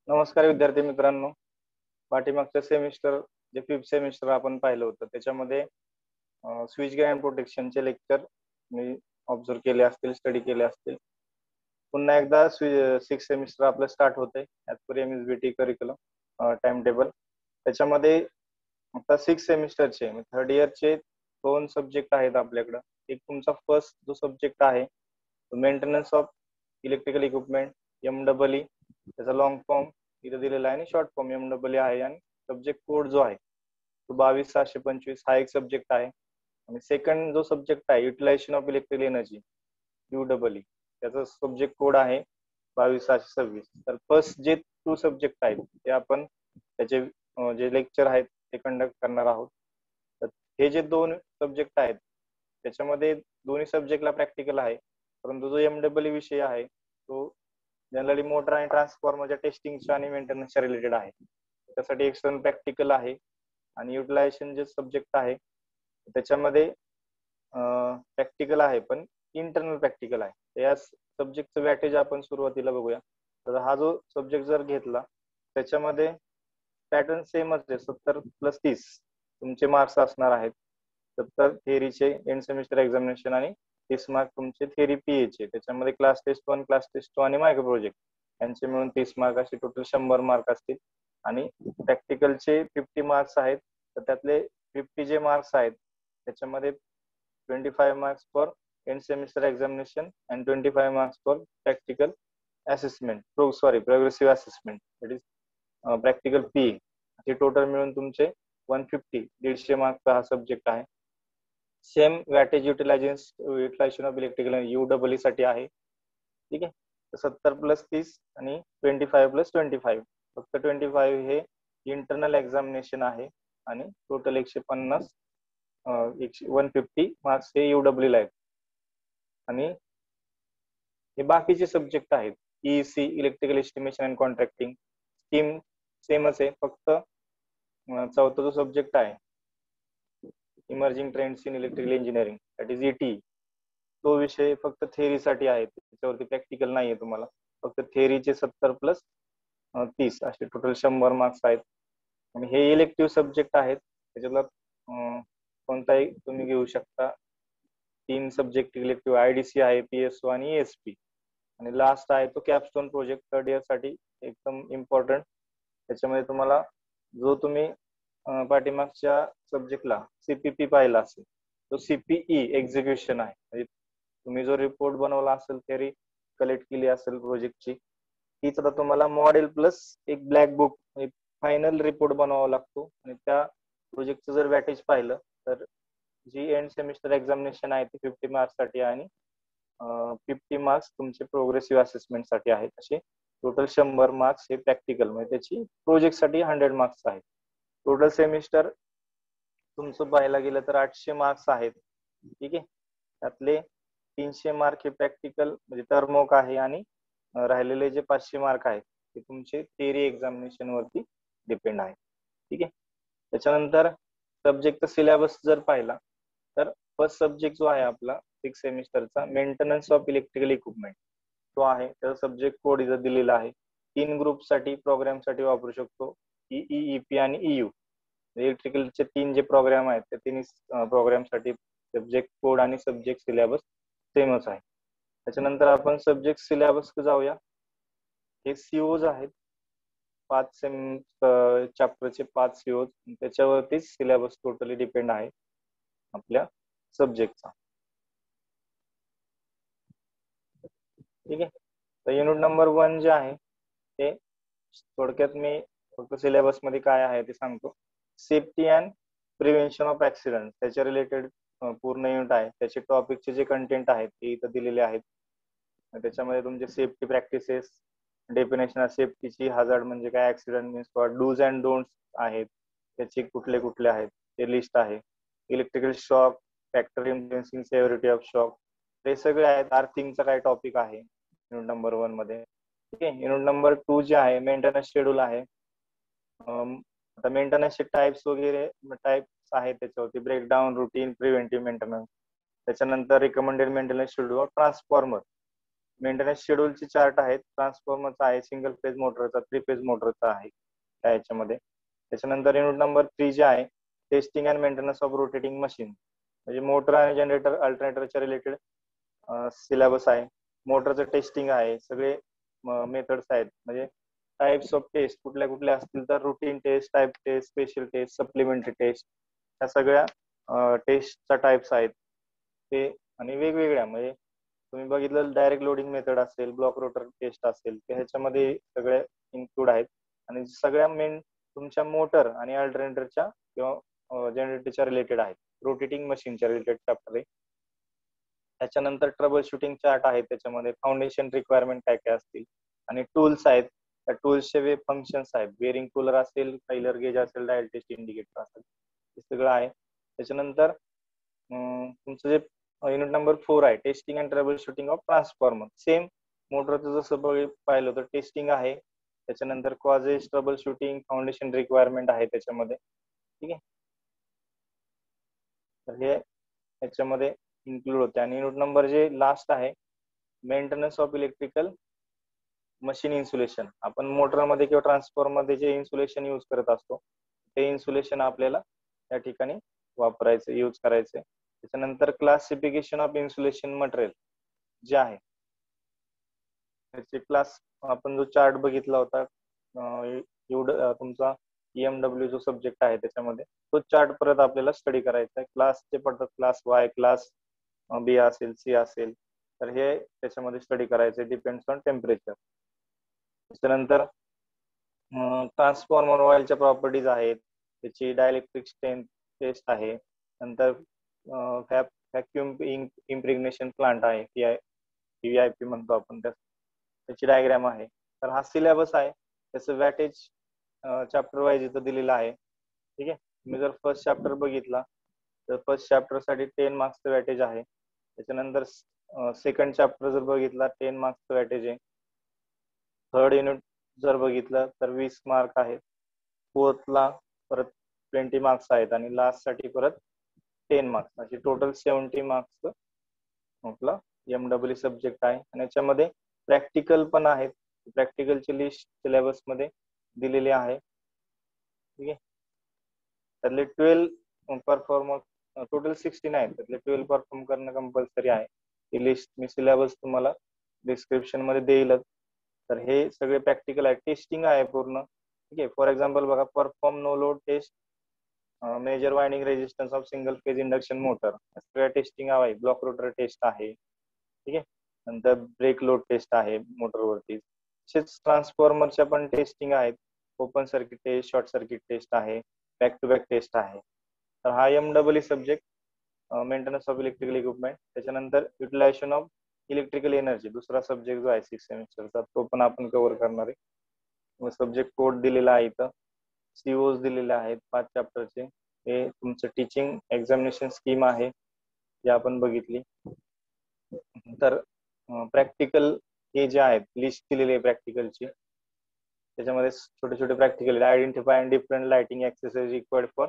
नमस्कार विद्यार्थी मित्रांनो. पाठीमागच्या सेमिस्टर जे 5th सेमिस्टर आपण पाहिलं होतं त्याच्यामध्ये स्विच गेअर अँड प्रोटेक्शनचे लेक्चर मी ऑब्झर्व केले असतील, स्टडी केले असतील. पुन्हा एकदा 6th सेमिस्टर आपलं स्टार्ट होतंय as per MSBT curriculum time table. त्याच्यामध्ये आता 6th सेमिस्टरचे 3rd इयरचे 2 सब्जेक्ट आहेत आपल्याकडं. एक तुमचा फर्स्ट जो सब्जेक्ट आहे maintenance of electrical equipment MEE, त्याचा लॉंग फॉर्म इथे दिलेला आहे आणि शॉर्ट फॉर्म MEE आहे आणि सब्जेक्ट कोड जो आहे तो 22,625 हा एक सब्जेक्ट आहे. आणि सेकंड जो सब्जेक्ट आहे utilisation of electrical energy UEE, त्याचा सब्जेक्ट कोड आहे 22,626. तर फर्स्ट जे 2 सब्जेक्ट आहेत ते आपण त्याचे जे लेक्चर आहेत ते कंडक्ट करणार आहोत. तर हे जे 2 सब्जेक्ट आहेत त्याच्यामध्ये दोन्ही सब्जेक्टला प्रॅक्टिकल आहे, परंतु जो MEE विषय आहे तो जनरली मोटर आणि ट्रान्सफॉर्मरच्या टेस्टिंगच्या आणि मेंटेनन्सच्या रिलेटेड आहे. त्यासाठी एक्सटर्नल प्रॅक्टिकल आहे. आणि युटिलायझेशन जे सब्जेक्ट आहे त्याच्यामध्ये प्रॅक्टिकल आहे पण इंटरनल प्रॅक्टिकल आहे. तर या सब्जेक्टचं वॅटेज आपण सुरुवातीला बघूया. तर हा जो सब्जेक्ट जर घेतला त्याच्यामध्ये पॅटर्न सेमच आहे, 70+30 तुमचे मार्क्स असणार आहेत. 70 थेअरीचे एंड सेमिस्टर एक्झामिनेशन आणि 30 मार्क तुमचे थेअरी PA चे. त्याच्यामध्ये क्लास टेस्ट 1, क्लास टेस्ट 2 आणि मायक्रो प्रोजेक्ट यांचे मिळून 30 मार्क, असे टोटल 100 मार्क असतील. आणि प्रॅक्टिकलचे 50 मार्क्स आहेत. तर त्यातले 50 जे मार्क्स आहेत त्याच्यामध्ये 25 marks for end semester examination and 25 marks for practical assessment, progressive assessment, that is practical PA. हे टोटल मिळून तुमचे 150 मार्क्सचा हा सब्जेक्ट आहे. Same weightage utilisation of electrical UEE साठी आहे. ठीक आहे. 70+30 आणि 25+25. फक्त 25 हे इंटरनल एक्झामिनेशन आहे आणि टोटल 150 150 मार्क्स हे UEE ला आहेत. आणि हे बाकीचे सब्जेक्ट आहेत EEC, electrical estimation and contracting, scheme सेमच आहे. फक्त चौथा जो सब्जेक्ट आहे emerging trends in electrical engineering, that is ETE, तो विषय फक्त थेअरीसाठी आहे. त्याच्यावरती प्रॅक्टिकल नाहीये तुम्हाला. फक्त थेअरीचे 70+30 असे टोटल 100 मार्क्स आहेत. आणि हे इलेक्टिव्ह सब्जेक्ट आहेत. त्याच्यातला कोणताही तुम्ही घेऊ शकता. 3 सब्जेक्ट इलेक्टिव्ह IDC आहे, PSO आणि ESP. आणि लास्ट आहे तो कॅपस्टोन प्रोजेक्ट 3rd इयर साठी एकदम इम्पॉर्टंट. त्याच्यामध्ये तुम्हाला जो तुम्ही पाठीमागच्या सब्जेक्टला CPP पाहिला असेल तो CPE एक्झिक्युशन आहे. म्हणजे तुम्ही जो रिपोर्ट बनवला असेल, थेअरी कलेक्ट केली असेल प्रोजेक्टची, तीच आता तुम्हाला मॉडेल प्लस एक ब्लॅक बुक फायनल रिपोर्ट बनवावा लागतो. आणि त्या प्रोजेक्टचं जर वॅटेज पाहिलं तर जी एंड सेमिस्टर एक्झामिनेशन आहे ती 50 मार्क्स साठी आहे आणि 50 मार्क्स तुमचे प्रोग्रेसिव्ह असेसमेंट साठी आहेत. असे टोटल 100 मार्क्स हे प्रॅक्टिकल, म्हणजे त्याची प्रोजेक्ट साठी 100 मार्क्स आहेत. टोटल सेमिस्टर तुमचं पाहायला गेलं तर 800 मार्क्स आहेत. ठीक आहे. त्यातले 300 मार्क हे प्रॅक्टिकल म्हणजे टर्मवर्क आहे आणि राहिलेले जे 500 मार्क आहेत ते तुमचे थिअरी एक्झामिनेशन वरती डिपेंड आहे. ठीक आहे. त्याच्यानंतर सब्जेक्टचा सिलेबस जर पाहिला तर फर्स्ट सब्जेक्ट जो आहे आपला 6th सेमिस्टरचा मेंटेनन्स ऑफ इलेक्ट्रिकल इक्विपमेंट तो आहे. त्याचा सब्जेक्ट कोड इथं दिलेला आहे. 3 ग्रुपसाठी प्रोग्राम साठी वापरू शकतो, EE, EP आणि EU. इलेक्ट्रिकलचे 3 जे प्रोग्राम आहेत त्या 3 प्रोग्राम साठी सब्जेक्ट कोड आणि सब्जेक्ट सिलेबस सेमच आहे. त्याच्यानंतर आपण सब्जेक्ट सिलेबस जाऊया. हे COज आहेत. 5 चॅप्टरचे 5 COज, त्याच्यावरती सिलेबस टोटली डिपेंड आहे आपल्या सब्जेक्टचा. ठीक आहे. तर युनिट नंबर 1 जे आहे ते थोडक्यात मी फक्त सिलेबस मध्ये काय आहे ते सांगतो. Safety and prevention of accident त्याच्या रिलेटेड पूर्ण युनिट आहे. त्याचे टॉपिकचे जे कंटेंट आहेत ते इथं दिलेले आहेत. त्याच्यामध्ये तुमचे सेफ्टी प्रॅक्टिसेस, डेफिनेशन ऑफ सेफ्टीची, हजार्ड म्हणजे काय, accident means what, dos and don'ts आहेत, त्याचे कुठले कुठले आहेत ते लिस्ट आहे. Electrical shock, factor influencing severity of shock, हे सगळे आहेत. आर्थिंगचा काय टॉपिक आहे युनिट नंबर 1 मध्ये. ठीक आहे. युनिट नंबर 2 जे आहे मेंटेनन्स शेड्यूल आहे. आता मेंटेनन्सचे टाइप्स वगैरे टाइप्स आहेत त्याच्यावरती, ब्रेकडाऊन, रुटीन, प्रिव्हेंटिव्ह मेंटेनन्स. त्याच्यानंतर recommended maintenance schedule of transformer, maintenance शेड्यूलचे चार्ट आहेत, ट्रान्सफॉर्मरचा आहे, सिंगल फेज मोटरचा, 3 फेज मोटरचा आहे त्या याच्यामध्ये. त्याच्यानंतर युनिट नंबर 3 जे आहे testing and maintenance of rotating machine, म्हणजे मोटर आणि जनरेटर अल्टरनेटरच्या रिलेटेड सिलेबस आहे. मोटरचं टेस्टिंग आहे, सगळे मेथड्स आहेत, म्हणजे टाइप्स ऑफ टेस्ट कुठल्या कुठल्या असतील तर routine test, type test, special test, supplementary test, ह्या सगळ्या टेस्टच्या टाइप्स आहेत ते. आणि वेगवेगळ्या म्हणजे तुम्ही बघितलं डायरेक्ट लोडिंग मेथड असेल, ब्लॉक रोटर टेस्ट असेल, ते ह्याच्यामध्ये सगळे इन्क्लूड आहेत. आणि सगळ्या मेन तुमच्या मोटर आणि अल्टरनेटरच्या किंवा जनरेटरच्या रिलेटेड आहेत, रोटेटिंग मशीनच्या रिलेटेड चॅप्टर आहे. त्याच्यानंतर ट्रबल शूटिंग चार्ट आहे, त्याच्यामध्ये फाउंडेशन रिक्वायरमेंट काय काय असतील आणि टूल्स आहेत, त्या टूल्सचे वे फंक्शन्स आहेत, बेरिंग कूलर असेल, फायलर गेज असेल, डायल टेस्ट इंडिकेटर असेल, हे सगळं आहे. त्याच्यानंतर तुमचं जे युनिट नंबर 4 आहे testing and trouble shooting of transformer, same मोटरचं जसं पाहिलं होतं टेस्टिंग आहे, त्याच्यानंतर causes, trouble shooting, foundation requirement आहे त्याच्यामध्ये. ठीक आहे, तर हे याच्यामध्ये इन्क्लूड होते. आणि युनिट नंबर जे लास्ट आहे maintenance of electrical machine insulation, आपण मोटरमध्ये किंवा ट्रान्सफॉर्मर मध्ये जे इन्सुलेशन यूज करत असतो ते इन्सुलेशन आपल्याला त्या ठिकाणी वापरायचं, यूज करायचं. त्याच्यानंतर क्लासिफिकेशन ऑफ इन्सुलेशन मटेरियल जे आहे त्याचे क्लास, आपण जो चार्ट बघितला होता एवढं तुमचा EMW जो सब्जेक्ट आहे त्याच्यामध्ये तो चार्ट परत आपल्याला स्टडी करायचा आहे. क्लासचे पडतात क्लास वाय, क्लास बी असेल, सी असेल, तर हे त्याच्यामध्ये स्टडी करायचे, डिपेंड्स ऑन टेम्परेचर. त्याच्यानंतर ट्रान्सफॉर्मर ऑइलच्या प्रॉपर्टीज आहेत, त्याची डायलेक्ट्रिक स्ट्रेंथ टेस्ट आहे, नंतर व्हॅक्युम इम्प्रेग्नेशन प्लांट आहे, VIP म्हणतो आपण, त्याची डायग्राम आहे. तर हा सिलेबस आहे, त्याचं वॅटेज चॅप्टर वाईज इथं दिलेला आहे. ठीक आहे, तुम्ही जर फर्स्ट चॅप्टर बघितला तर फर्स्ट चॅप्टर साठी 10 मार्क्सचं वॅटेज आहे. त्याच्यानंतर सेकंड चॅप्टर जर बघितला 10 मार्क्सचं वॅटेज आहे. थर्ड युनिट जर बघितलं तर 20 मार्क आहेत. फोर्थला परत 20 मार्क्स आहेत आणि लास्ट साठी परत 10 मार्क्स, अशी टोटल 70 मार्क्स आपला MW सब्जेक्ट आहे. आणि याच्यामध्ये प्रॅक्टिकल पण आहेत, प्रॅक्टिकलची लिस्ट सिलेबस मध्ये दिलेली आहे. ठीक आहे, त्यातले 12 परफॉर्म, टोटल 16 आहेत, त्यातले 12 परफॉर्म करणं कंपल्सरी आहे. ही लिस्ट मी सिलेबस तुम्हाला डिस्क्रिप्शन मध्ये देईलच. तर हे सगळे प्रॅक्टिकल आहे, टेस्टिंग आहे पूर्ण. ठीक आहे, फॉर एक्झाम्पल बघा, perform no load test, measure winding resistance of single phase induction motor, सगळ्या टेस्टिंग आहे. ब्लॉक रोटर टेस्ट आहे. ठीक आहे, नंतर ब्रेक लोड टेस्ट आहे मोटरवरती. तसेच ट्रान्सफॉर्मरच्या पण टेस्टिंग आहेत, open circuit test, short circuit test आहे, बॅक टू बॅक टेस्ट आहे. तर हा MW subject maintenance of electrical equipment. त्याच्यानंतर युटिलायझेशन ऑफ इलेक्ट्रिकल एनर्जी दुसरा सब्जेक्ट जो आहे 6 सेमिस्टरचा, तो पण आपण कव्हर करणार आहे. सब्जेक्ट कोड दिलेला आहे इथं, COs दिलेले आहेत 5 चॅप्टरचे. हे तुमचं टीचिंग एक्झामिनेशन स्कीम आहे जे आपण बघितली. तर प्रॅक्टिकल हे जे आहेत लिस्ट दिलेली आहे प्रॅक्टिकलची, त्याच्यामध्ये छोटे छोटे practical, identify and different lighting accessories required for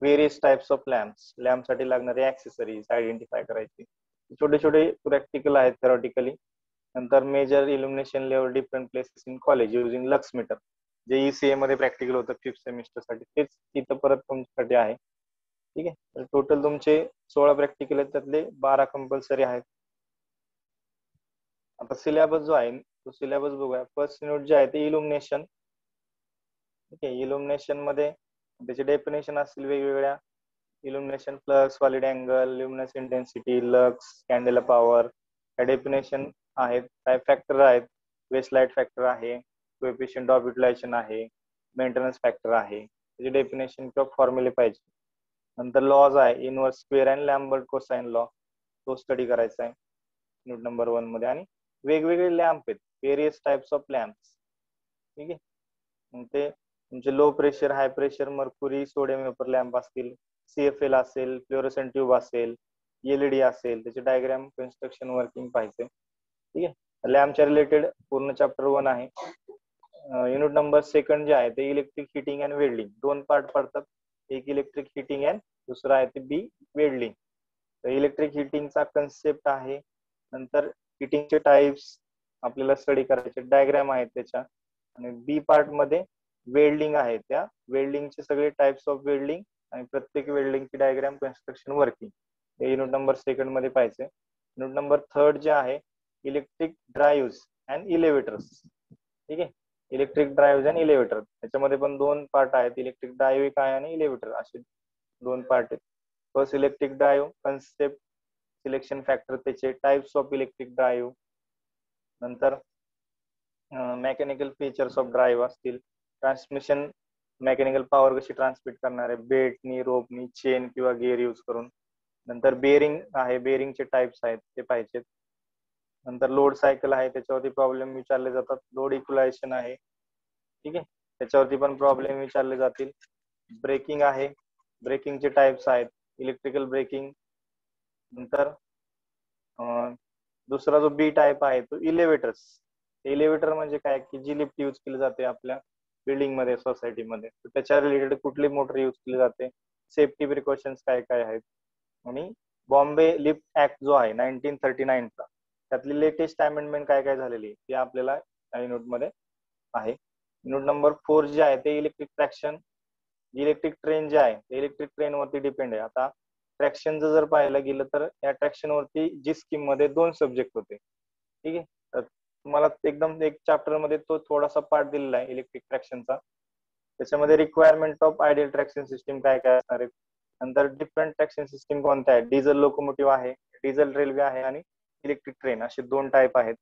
various types of lamps, lamp साठी लागणारे ऍक्सेसरीज आयडेंटिफाय करायची, छोटे छोटे प्रॅक्टिकल आहेत थेरॉटिकली. नंतर major illumination level different places in college using lux meter, जे ECA मध्ये प्रॅक्टिकल होतं 5th सेमिस्टर साठी, तेच इथं परत तुमच्यासाठी आहे. ठीक आहे, तर टोटल तुमचे 16 प्रॅक्टिकल आहेत, त्यातले 12 कंपल्सरी आहेत. आता सिलेबस जो आहे तो सिलेबस बघूया. फर्स्ट युनिट जे आहे ते इल्युमिनेशन. ठीक आहे, इल्युमिनेशन मध्ये त्याचे डेफिनेशन असतील वेगवेगळ्या, illumination flux, solid angle, luminous intensity, lux, candela power, या डेफिनेशन आहेत. काय फॅक्टर आहेत, वेस्ट लाईट फॅक्टर आहे, कोएफिशियंट ऑफ युटिलायझेशन आहे, मेंटेनन्स फॅक्टर आहे, त्याची डेफिनेशन किंवा फॉर्म्युले पाहिजे. नंतर लॉज आहे, inverse square and Lambert cosine law, तो स्टडी करायचा आहे युनिट नंबर 1 मध्ये. आणि वेगवेगळे लॅम्प आहेत, व्हेरियस टाइप्स ऑफ लॅम्प्स. ठीक आहे, मग ते तुमचे low pressure, high pressure, mercury, sodium vapour lamp असतील, CFL असेल, फ्लोरोसेंट ट्यूब असेल, LED असेल, त्याचे डायग्राम, कन्स्ट्रक्शन, वर्किंग पाहिजे. ठीक आहे, लॅम्पच्या रिलेटेड पूर्ण चॅप्टर 1 आहे. युनिट नंबर 2 जे आहे ते electric heating and welding, 2 part पडतात, एक इलेक्ट्रिक हिटिंग अँड दुसरा आहे ते बी वेल्डिंग. तर इलेक्ट्रिक हिटिंगचा कन्सेप्ट आहे, नंतर हिटिंगचे टाइप्स, आपल्याला स्टडी करायचे, डायग्राम आहेत त्याच्या. आणि बी पार्ट मध्ये वेल्डिंग आहे, त्या वेल्डिंगचे सगळे टाइप्स ऑफ वेल्डिंग आणि प्रत्येक वेल्डिंगची डायग्राम, कन्स्ट्रक्शन, वर्किंग हे युनिट नंबर सेकंड मध्ये पाहिजे. युनिट नंबर थर्ड जे आहे इलेक्ट्रिक ड्राईव्ह अँड इलेव्हेटर्स. ठीक आहे, इलेक्ट्रिक ड्राईव्ह अँड इलेव्हेटर त्याच्यामध्ये पण दोन पार्ट आहेत, इलेक्ट्रिक ड्राईव्ह एक आहे आणि इलेव्हेटर असे दोन पार्ट आहेत. First electric drive, concept, selection factor त्याचे, टाइप्स ऑफ इलेक्ट्रिक ड्राईव्ह, नंतर मेकॅनिकल फीचर्स ऑफ ड्राईव्ह असतील, ट्रान्समिशन मेकॅनिकल पॉवर कशी ट्रान्समिट करणार आहे, बेल्टनी, रोपनी, चेन किंवा गिअर यूज करून. नंतर बेरिंग आहे, बेरिंगचे टाइप्स आहेत ते पाहिजेत. नंतर लोड सायकल आहे, त्याच्यावरती प्रॉब्लेम विचारले जातात. लोड इक्वलायझेशन आहे, ठीक आहे, त्याच्यावरती पण प्रॉब्लेम विचारले जातील. ब्रेकिंग आहे, ब्रेकिंगचे टाइप्स आहेत, इलेक्ट्रिकल ब्रेकिंग. नंतर दुसरा जो बी टाइप आहे तो इलेव्हेटर्स. इलेव्हेटर म्हणजे काय की जी लिफ्ट यूज केली जाते आपल्या बिल्डिंग मध्ये, सोसायटीमध्ये, त्याच्या रिलेटेड कुठली मोटर यूज केली जाते, सेफ्टी प्रिकॉशन्स काय काय आहेत. आणि बॉम्बे लिफ्ट ऍक्ट जो आहे 1939 चा, त्यातली लेटेस्ट अमेंडमेंट काय काय झालेली ती आपल्याला युनिट मध्ये आहे. युनिट नंबर 4 जे आहे ते इलेक्ट्रिक ट्रॅक्शन. इलेक्ट्रिक ट्रेन जे आहे ते इलेक्ट्रिक ट्रेन वरती डिपेंड आहे. आता ट्रॅक्शनचं जर पाहायला गेलं तर या ट्रॅक्शन वरती जी स्कीम मध्ये 2 सब्जेक्ट होते, ठीक आहे. तर तुम्हाला एकदम एक चॅप्टर मध्ये तो थोडासा पार्ट दिलेला आहे इलेक्ट्रिक ट्रॅक्शनचा. त्याच्यामध्ये requirement of ideal traction system काय काय असणार आहे, नंतर डिफरंट ट्रॅक्शन सिस्टीम कोणत्या आहेत, डिझेल लोकोमोटिव्ह आहे, डिझेल रेल्वे आहे आणि इलेक्ट्रिक ट्रेन असे 2 टाइप आहेत.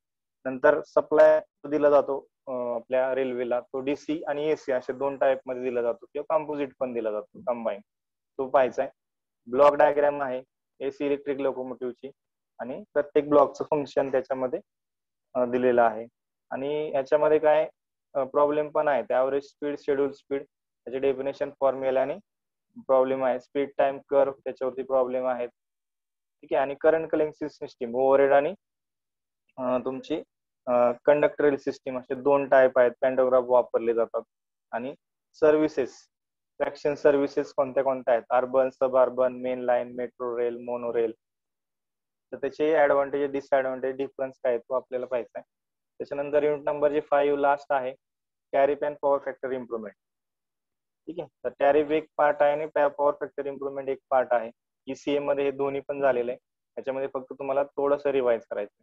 नंतर सप्लाय दिला जातो आपल्या रेल्वेला, तो डीसी आणि एसी असे 2 टाइप मध्ये दिला जातो, किंवा कंपोजिट पण दिला जातो, कंबाईन, तो पाहायचा आहे. ब्लॉक डायग्राम आहे एसी इलेक्ट्रिक लोकोमोटिव्हची, आणि प्रत्येक ब्लॉकचं फंक्शन त्याच्यामध्ये दिलेलं आहे. आणि याच्यामध्ये काय प्रॉब्लेम पण आहे, ऍव्हरेज स्पीड, शेड्यूल स्पीड, त्याचे डेफिनेशन फॉर्म्युला आणि प्रॉब्लेम आहे. स्पीड टाइम कर्व त्याच्यावरती प्रॉब्लेम आहेत, ठीक आहे. आणि करंट कलेक्शन सिस्टीम, ओव्हरहेड आणि तुमची कंडक्टर सिस्टीम असे 2 टाइप आहेत, पॅन्टोग्राफ वापरले जातात. आणि सर्व्हिसेस, ट्रॅक्शन सर्व्हिसेस कोणत्या कोणत्या आहेत, urban, suburban, main line, metro rail, monorail. तर त्याचे ऍडव्हान्टेज, डिसएडव्हान्टेज, डिफरन्स काय तो आपल्याला पाहायचा आहे. त्याच्यानंतर युनिट नंबर जे 5 लास्ट आहे, tariff and power factor improvement. ठीक आहे, तर टॅरिफ एक पार्ट आहे आणि पॉवर फॅक्टर इम्प्रुव्हमेंट एक पार्ट आहे. ईसीए मध्ये हे दोन्ही पण झालेलं आहे, त्याच्यामध्ये फक्त तुम्हाला थोडंसं रिवाइज करायचं.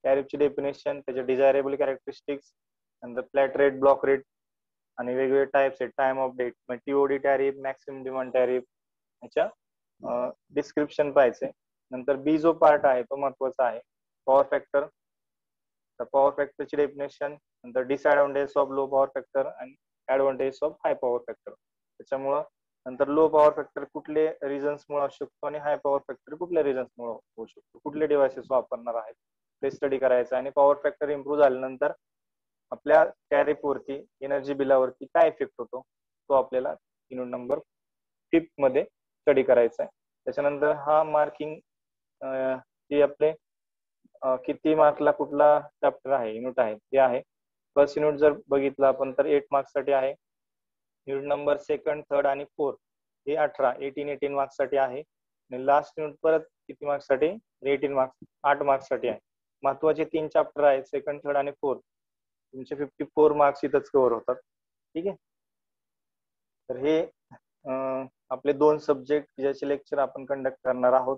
टॅरिफची डेफिनेशन, त्याचे डिझायरेबल कॅरेक्टरिस्टिक्स, नंतर फ्लॅट रेट, ब्लॉक रेट, आणि वेगवेगळे टाइप्स आहेत, टाइम ऑफ डेट, मग TOD tariff, maximum demand tariff, ह्याच्या डिस्क्रिप्शन पाहायचे. नंतर बी जो पार्ट आहे तो महत्वाचा आहे, पॉवर फॅक्टर. तर पॉवर फॅक्टरची डेफिनेशन, नंतर disadvantage of low power factor आणि advantage of high power factor. त्याच्यामुळं नंतर लो पॉवर फॅक्टर कुठले रिझन्स मुळे असू शकतो आणि हाय पॉवर फॅक्टर कुठल्या रिझन्स मुळे होऊ शकतो, कुठले डिव्हाइसेस वापरणार आहेत ते स्टडी करायचं. आणि पॉवर फॅक्टर इम्प्रूव्ह झाल्यानंतर आपल्या टॅरिफ वरती, एनर्जी बिलावरती काय इफेक्ट होतो तो आपल्याला युनिट नंबर 5 मध्ये स्टडी करायचा आहे. त्याच्यानंतर हा मार्किंग जे आपले किती मार्कला कुठला चॅप्टर आहे, युनिट आहे ते आहे. फर्स्ट युनिट जर बघितलं आपण तर 8 मार्क्स साठी आहे. युनिट नंबर सेकंड, थर्ड आणि फोर्थ हे 18 मार्क्स साठी आहे. आणि लास्ट युनिट परत किती मार्क्स साठी, 18 मार्क्स, 8 मार्क्स साठी आहे. महत्वाचे 3 चॅप्टर आहेत, सेकंड, थर्ड आणि फोर्थ. तुमचे 54 मार्क्स इथंच कव्हर होतात, ठीक आहे. तर हे आपले 2 सब्जेक्ट ज्याचे लेक्चर आपण कंडक्ट करणार आहोत.